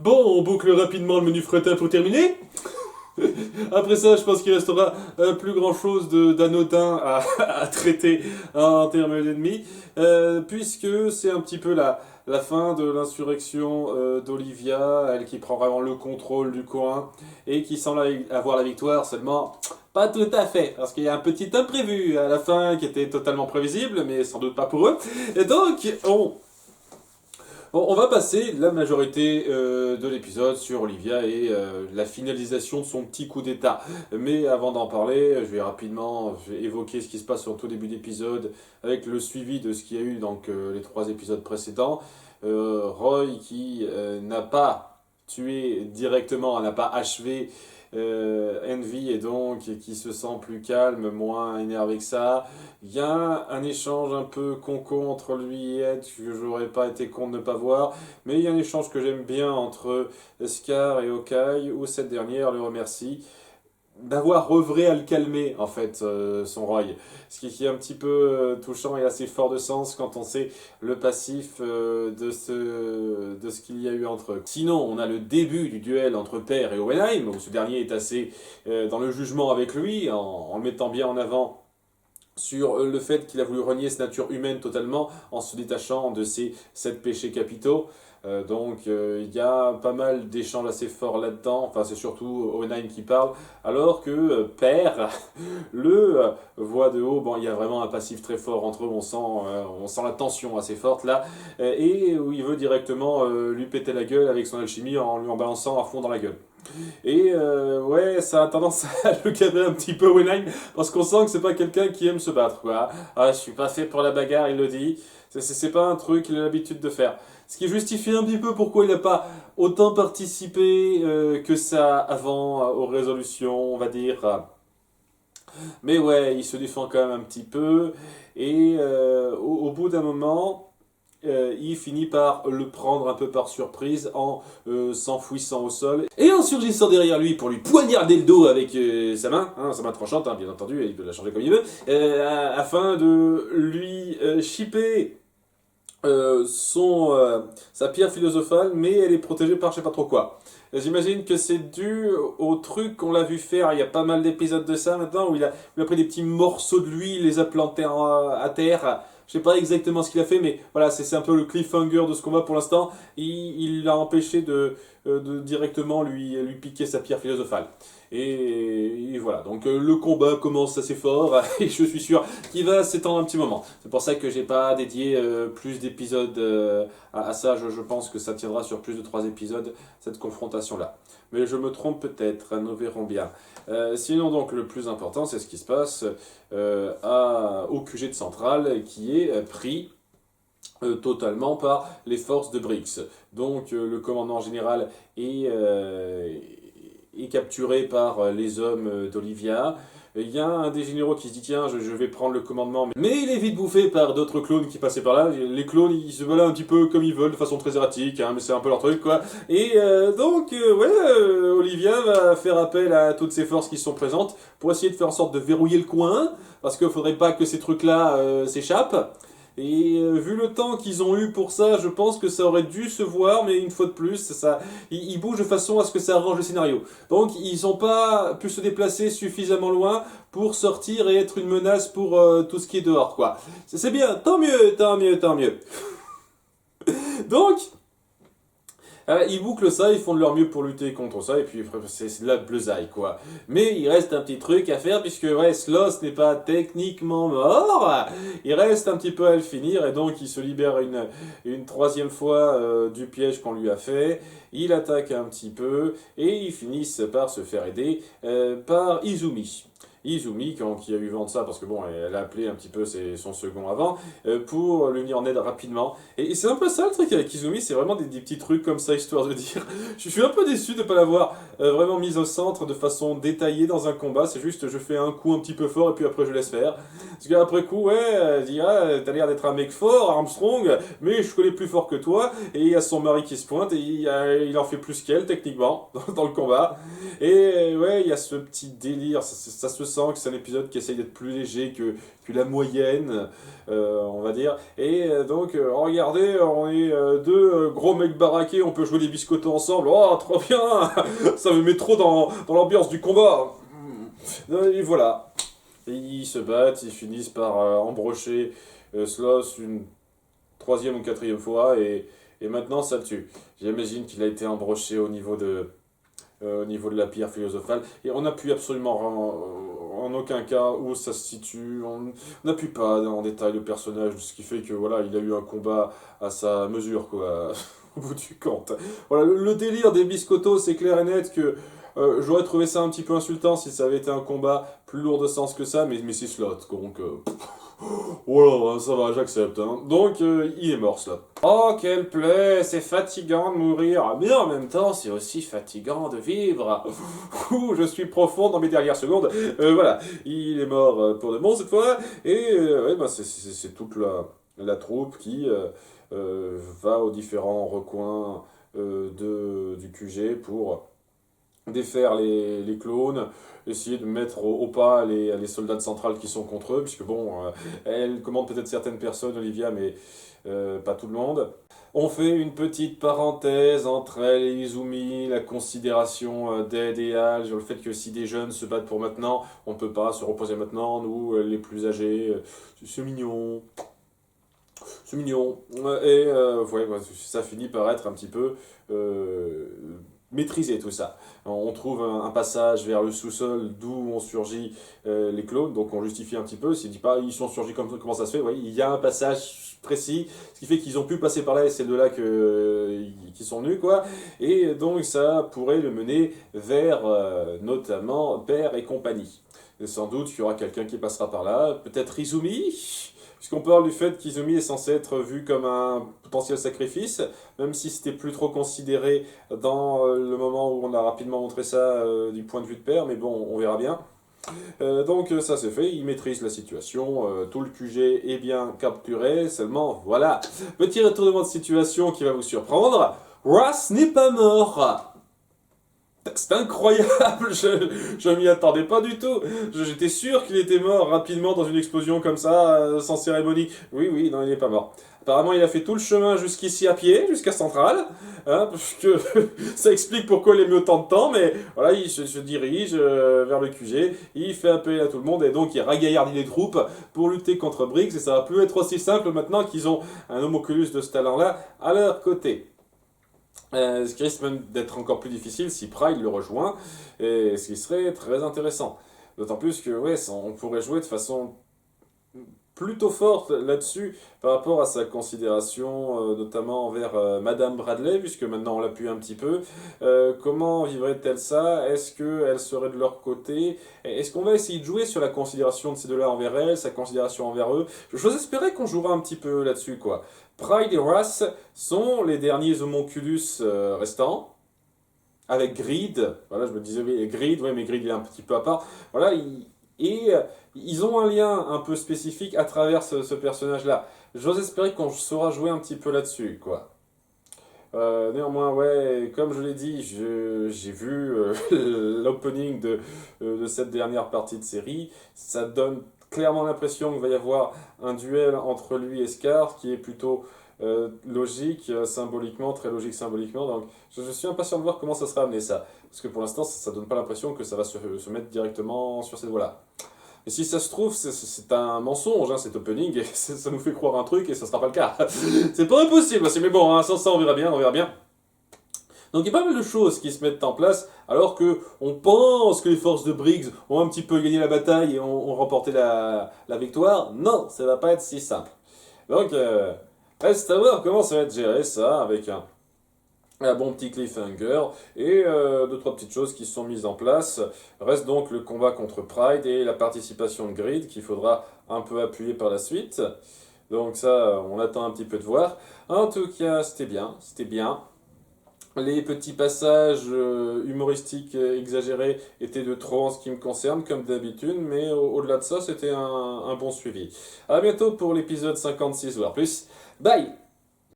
Bon, on boucle rapidement le menu fretin pour terminer. Après ça, je pense qu'il restera plus grand chose d'anodin à traiter en termes d'ennemis, puisque c'est un petit peu la fin de l'insurrection d'Olivia, elle qui prend vraiment le contrôle du coin et qui semble avoir la victoire, seulement pas tout à fait, parce qu'il y a un petit imprévu à la fin qui était totalement prévisible, mais sans doute pas pour eux. Et donc, on va passer la majorité de l'épisode sur Olivia et la finalisation de son petit coup d'état. Mais avant d'en parler, je vais évoquer ce qui se passe au tout début d'épisode avec le suivi de ce qu'il y a eu donc les 3 épisodes précédents. Roy qui n'a pas tué directement, n'a pas achevé Envy et donc qui se sent plus calme, moins énervé que ça. Il y a un échange un peu con entre lui et Ed que j'aurais pas été con de ne pas voir, mais il y a un échange que j'aime bien entre Scar et Hawkeye où cette dernière le remercie d'avoir œuvré à le calmer, en fait, son Roy. Ce qui est un petit peu touchant et assez fort de sens quand on sait le passif de ce qu'il y a eu entre eux. Sinon, on a le début du duel entre Père et Owenheim, où ce dernier est assez dans le jugement avec lui, en le mettant bien en avant sur le fait qu'il a voulu renier sa nature humaine totalement en se détachant de ses 7 péchés capitaux. Il y a pas mal d'échanges assez forts là-dedans, enfin c'est surtout Owenheim qui parle, alors que Père le voit de haut, bon il y a vraiment un passif très fort entre eux, on sent la tension assez forte là, et où il veut directement lui péter la gueule avec son alchimie en lui en balançant à fond dans la gueule. Et ouais, ça a tendance à le cadrer un petit peu Wenheim, parce qu'on sent que c'est pas quelqu'un qui aime se battre, quoi. Ah, je suis pas fait pour la bagarre, il le dit. C'est pas un truc qu'il a l'habitude de faire. Ce qui justifie un petit peu pourquoi il n'a pas autant participé que ça avant aux résolutions, on va dire. Mais ouais, il se défend quand même un petit peu. Et au bout d'un moment, il finit par le prendre un peu par surprise en s'enfouissant au sol et en surgissant derrière lui pour lui poignarder le dos avec sa main tranchante, hein, bien entendu, et il peut la changer comme il veut, afin de lui chipper sa pierre philosophale, mais elle est protégée par je sais pas trop quoi. J'imagine que c'est dû au truc qu'on l'a vu faire il y a pas mal d'épisodes de ça maintenant, où il a pris des petits morceaux de lui, il les a plantés à terre. Je sais pas exactement ce qu'il a fait, mais voilà, c'est un peu le cliffhanger de ce combat pour l'instant. Il l'a empêché de directement lui piquer sa pierre philosophale. Et voilà, donc le combat commence assez fort et je suis sûr qu'il va s'étendre un petit moment. C'est pour ça que j'ai pas dédié plus d'épisodes à ça. Je pense que ça tiendra sur plus de 3 épisodes, cette confrontation-là. Mais je me trompe peut-être, nous verrons bien. Sinon, donc, le plus important, c'est ce qui se passe au QG de Centrale, qui est pris totalement par les forces de Brix. Donc, le commandant général est capturé par les hommes d'Olivia. Il y a un des généraux qui se dit tiens, je vais prendre le commandement, mais il est vite bouffé par d'autres clones qui passaient par là. Les clones, ils se baladent un petit peu comme ils veulent, de façon très erratique, hein, mais c'est un peu leur truc, quoi. Et Olivia va faire appel à toutes ses forces qui sont présentes pour essayer de faire en sorte de verrouiller le coin, parce qu'il faudrait pas que ces trucs-là s'échappent. Et vu le temps qu'ils ont eu pour ça, je pense que ça aurait dû se voir, mais une fois de plus, ils bougent de façon à ce que ça arrange le scénario. Donc ils n'ont pas pu se déplacer suffisamment loin pour sortir et être une menace pour tout ce qui est dehors, quoi. C'est bien, tant mieux, tant mieux, tant mieux. Donc, ils bouclent ça, ils font de leur mieux pour lutter contre ça, et puis c'est de la bleusaille, quoi. Mais il reste un petit truc à faire, puisque ouais, Sloth n'est pas techniquement mort, il reste un petit peu à le finir, et donc il se libère une troisième fois du piège qu'on lui a fait, il attaque un petit peu, et ils finissent par se faire aider par Izumi. Izumi, qui a eu vent de ça, parce que bon, elle a appelé un petit peu son second avant, pour lui venir en aide rapidement. Et c'est un peu ça le truc avec Izumi, c'est vraiment des petits trucs comme ça, histoire de dire. Je suis un peu déçu de ne pas l'avoir vraiment mise au centre de façon détaillée dans un combat, c'est juste je fais un coup un petit peu fort et puis après je laisse faire. Parce qu'après coup, ouais, elle dit ah, t'as l'air d'être un mec fort, Armstrong, mais je connais plus fort que toi, et il y a son mari qui se pointe, et il en fait plus qu'elle, techniquement, dans le combat. Et ouais, il y a ce petit délire, ça se sent sens que c'est un épisode qui essaye d'être plus léger que la moyenne, on va dire. Et donc, regardez, on est deux gros mecs baraqués, on peut jouer les biscottos ensemble. Oh, trop bien. Ça me met trop dans l'ambiance du combat. Et voilà. Et ils se battent, ils finissent par embrocher Sloth une troisième ou quatrième fois, et maintenant ça le tue. J'imagine qu'il a été embroché au niveau de la pierre philosophale, et on n'appuie absolument en aucun cas où ça se situe, on n'appuie pas en détail le personnage, ce qui fait que voilà, il a eu un combat à sa mesure, quoi, au bout du compte. Voilà, le délire des biscottos, c'est clair et net que j'aurais trouvé ça un petit peu insultant si ça avait été un combat plus lourd de sens que ça, mais c'est Sloth, donc voilà, ça va, j'accepte. Hein. Donc, il est mort, Sloth. Oh, quelle plaie, c'est fatigant de mourir, mais en même temps, c'est aussi fatigant de vivre. Ouh, je suis profond dans mes dernières secondes. Voilà, il est mort pour de bon cette fois, et ouais, bah, c'est toute la troupe qui va aux différents recoins du QG pour défaire les clones, essayer de mettre au pas les soldats de centrale qui sont contre eux, puisque bon, elle commande peut-être certaines personnes, Olivia, mais pas tout le monde. On fait une petite parenthèse entre elle et Izumi, la considération d'Ed et Al, sur le fait que si des jeunes se battent pour maintenant, on ne peut pas se reposer maintenant, nous, les plus âgés, c'est mignon. C'est mignon. Et ouais, ça finit par être un petit peu maîtriser tout ça. On trouve un passage vers le sous-sol d'où ont surgi les clones, donc on justifie un petit peu, s'il dit pas ils sont surgis comme comment ça se fait, ouais, il y a un passage précis, ce qui fait qu'ils ont pu passer par là et c'est de là qui sont venus, quoi, et donc ça pourrait le mener vers notamment Père et compagnie. Et sans doute qu'il y aura quelqu'un qui passera par là, peut-être Izumi, puisqu'on parle du fait qu'Izumi est censé être vu comme un potentiel sacrifice, même si c'était plus trop considéré dans le moment où on a rapidement montré ça du point de vue de Père, mais bon, on verra bien. Donc ça c'est fait, il maîtrise la situation, tout le QG est bien capturé, seulement voilà, petit retournement de situation qui va vous surprendre, Ross n'est pas mort. C'est incroyable, je m'y attendais pas du tout. J'étais sûr qu'il était mort rapidement dans une explosion comme ça, sans cérémonie. Oui, non, il n'est pas mort. Apparemment, il a fait tout le chemin jusqu'ici à pied, jusqu'à Centrale, hein, parce que ça explique pourquoi il a mis autant de temps, mais voilà, il se dirige vers le QG, il fait appel à tout le monde, et donc il ragaillardit les troupes pour lutter contre Briggs, et ça va plus être aussi simple maintenant qu'ils ont un homoculus de ce talent-là à leur côté. Ce qui risque même d'être encore plus difficile si Pride le rejoint, et ce qui serait très intéressant. D'autant plus que ouais, on pourrait jouer de façon plutôt forte là-dessus par rapport à sa considération, notamment envers Madame Bradley, puisque maintenant on l'appuie un petit peu. Comment vivrait-elle ça? Est-ce qu'elle serait de leur côté? Est-ce qu'on va essayer de jouer sur la considération de ces deux-là envers elle, sa considération envers eux? J'ose espérer qu'on jouera un petit peu là-dessus, quoi. Pride et Wrath sont les derniers homonculus restants, avec Greed. Voilà, je me disais, oui, Greed, ouais, mais Greed il est un petit peu à part. Voilà, ils ont un lien un peu spécifique à travers ce personnage-là. J'ose espérer qu'on saura jouer un petit peu là-dessus, quoi. Néanmoins, ouais, comme je l'ai dit, j'ai vu l'opening de cette dernière partie de série. Ça donne clairement l'impression qu'il va y avoir un duel entre lui et Scar, qui est plutôt logique symboliquement, très logique symboliquement. Donc, je suis impatient de voir comment ça sera amené ça. Parce que pour l'instant, ça donne pas l'impression que ça va se mettre directement sur cette voie-là. Et si ça se trouve, c'est un mensonge, hein, cet opening, et ça nous fait croire un truc, et ça sera pas le cas. C'est pas impossible, mais bon, hein, sans ça, on verra bien, on verra bien. Donc il y a pas mal de choses qui se mettent en place, alors que on pense que les forces de Briggs ont un petit peu gagné la bataille et ont remporté la victoire. Non, ça va pas être si simple. Donc, reste à voir comment ça va être géré, ça, avec un bon petit cliffhanger et deux, trois petites choses qui sont mises en place. Reste donc le combat contre Pride et la participation de Greed qu'il faudra un peu appuyer par la suite. Donc ça, on attend un petit peu de voir. En tout cas, c'était bien, c'était bien. Les petits passages humoristiques exagérés étaient de trop en ce qui me concerne, comme d'habitude, mais au-delà de ça, c'était un bon suivi. À bientôt pour l'épisode 56, voire plus. Bye!